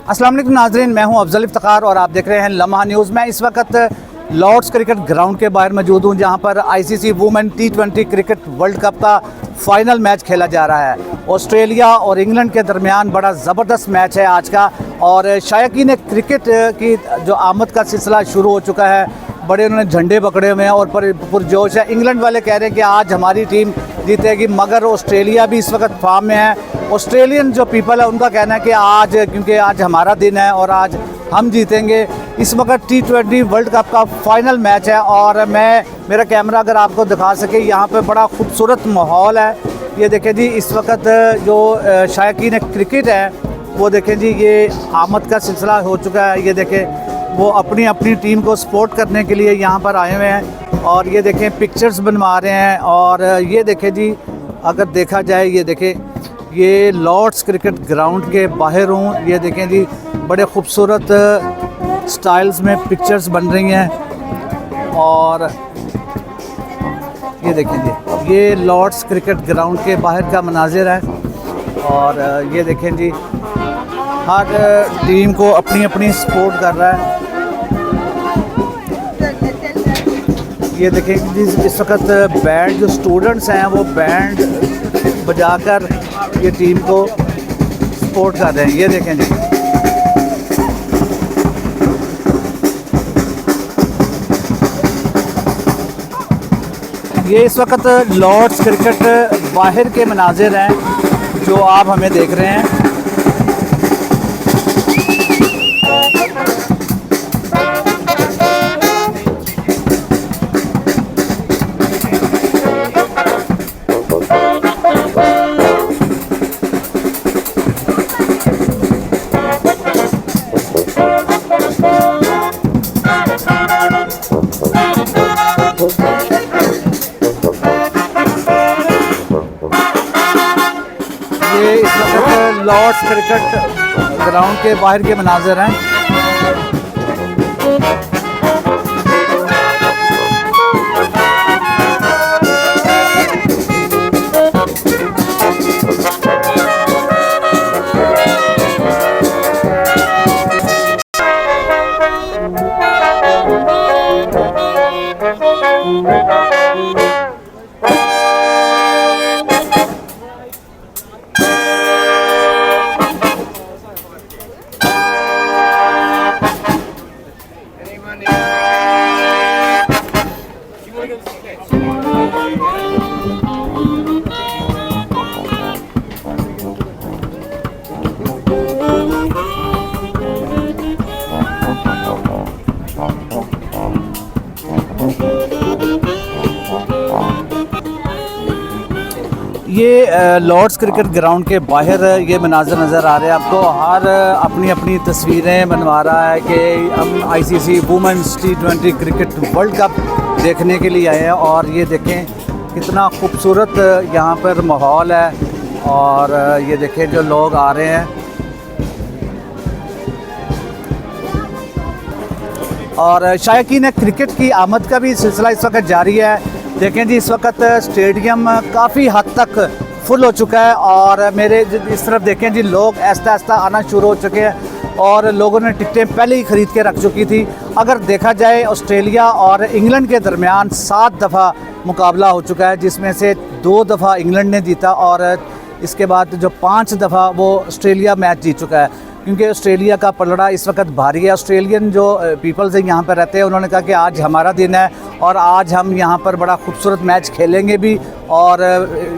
अस्सलाम वालेकुम नाज़रीन, मैं हूं अफजल इफ्तिखार और आप देख रहे हैं लम्हा न्यूज़। मैं इस वक्त लॉर्ड्स क्रिकेट ग्राउंड के बाहर मौजूद हूं, जहां पर ICC women T20 cricket world cup का फ़ाइनल मैच खेला जा रहा है। ऑस्ट्रेलिया और इंग्लैंड के दरमियान बड़ा ज़बरदस्त मैच है आज का, और शायकीन क्रिकेट की जो आमद का सिलसिला शुरू हो चुका है। बड़े उन्होंने झंडे पकड़े हुए हैं और पुरजोश है। इंग्लैंड वाले कह रहे हैं कि आज हमारी टीम जीतेगी, मगर ऑस्ट्रेलिया भी इस वक्त फॉर्म में है। ऑस्ट्रेलियन जो पीपल है उनका कहना है कि आज, क्योंकि आज हमारा दिन है और आज हम जीतेंगे। इस वक्त T20 वर्ल्ड कप का फाइनल मैच है और मेरा कैमरा अगर आपको दिखा सके, यहाँ पे बड़ा खूबसूरत माहौल है। ये देखें जी, इस वक्त जो शायकीन क्रिकेट है वो देखें जी, ये आमद का सिलसिला हो चुका है। ये देखें, वो अपनी अपनी टीम को सपोर्ट करने के लिए यहाँ पर आए हुए हैं और ये देखें पिक्चर्स बनवा रहे हैं। और ये देखें जी, अगर देखा जाए, ये देखें, ये लॉर्ड्स क्रिकेट ग्राउंड के बाहर हूँ। ये देखें जी, बड़े खूबसूरत स्टाइल्स में पिक्चर्स बन रही हैं। और ये देखें जी, ये लॉर्ड्स क्रिकेट ग्राउंड के बाहर का मनाजिर है। और ये देखें जी, हर टीम को अपनी अपनी सपोर्ट कर रहा है। ये देखें जी, इस वक्त बैंड, जो स्टूडेंट्स हैं वो बैंड बजाकर ये टीम को सपोर्ट कर रहे हैं। ये देखें जी, ये इस वक्त लॉर्ड्स क्रिकेट बाहर के मनाजिर हैं जो आप हमें देख रहे हैं। ये इस वक्त लॉर्ड्स क्रिकेट ग्राउंड के बाहर के मनाज़िर हैं। ये लॉर्ड्स क्रिकेट ग्राउंड के बाहर ये मनाज़र नज़र आ रहे हैं आपको। हर अपनी अपनी तस्वीरें बनवा रहा है कि हम ICC women's T20 cricket world cup देखने के लिए आए हैं। और ये देखें कितना खूबसूरत यहाँ पर माहौल है। और ये देखें जो लोग आ रहे हैं। और शायकीन क्रिकेट की आमद का भी सिलसिला इस वक्त जारी है। देखें जी, इस वक्त स्टेडियम काफ़ी हद तक फुल हो चुका है और मेरे इस तरफ देखें जी, लोग आहिस्ता आहिस्ता आना शुरू हो चुके हैं और लोगों ने टिकटें पहले ही ख़रीद के रख चुकी थी। अगर देखा जाए, ऑस्ट्रेलिया और इंग्लैंड के दरमियान 7 दफ़ा मुकाबला हो चुका है, जिसमें से 2 दफ़ा इंग्लैंड ने जीता और इसके बाद जो 5 दफ़ा वो ऑस्ट्रेलिया मैच जीत चुका है। क्योंकि ऑस्ट्रेलिया का पलड़ा इस वक्त भारी है। ऑस्ट्रेलियन जो पीपल्स हैं यहाँ पर रहते हैं, उन्होंने कहा कि आज हमारा दिन है और आज हम यहाँ पर बड़ा खूबसूरत मैच खेलेंगे भी। और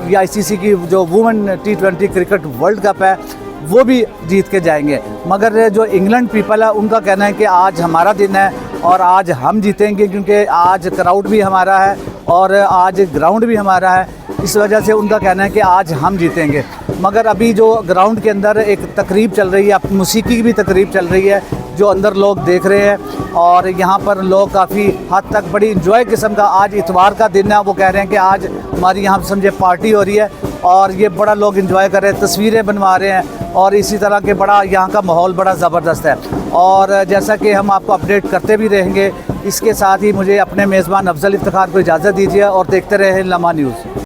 ये आईसीसी की जो women T20 cricket world cup है वो भी जीत के जाएंगे। मगर जो इंग्लैंड पीपल है उनका कहना है कि आज हमारा दिन है और आज हम जीतेंगे, क्योंकि आज क्राउड भी हमारा है और आज ग्राउंड भी हमारा है। इस वजह से उनका कहना है कि आज हम जीतेंगे। मगर अभी जो ग्राउंड के अंदर एक तकरीब चल रही है, मौसीकी की भी तकरीब चल रही है, जो अंदर लोग देख रहे हैं। और यहाँ पर लोग काफ़ी हद तक बड़ी इंजॉय किस्म का, आज इतवार का दिन है, वो कह रहे हैं कि आज हमारी यहाँ समझे पार्टी हो रही है और ये बड़ा लोग इंजॉय कर रहे हैं, तस्वीरें बनवा रहे हैं और इसी तरह के बड़ा यहाँ का माहौल बड़ा ज़बरदस्त है। और जैसा कि हम आपको अपडेट करते भी रहेंगे, इसके साथ ही मुझे अपने मेज़बान अफजल इफ्तिखार को इजाज़त दीजिए और देखते रहें लम्हा न्यूज़।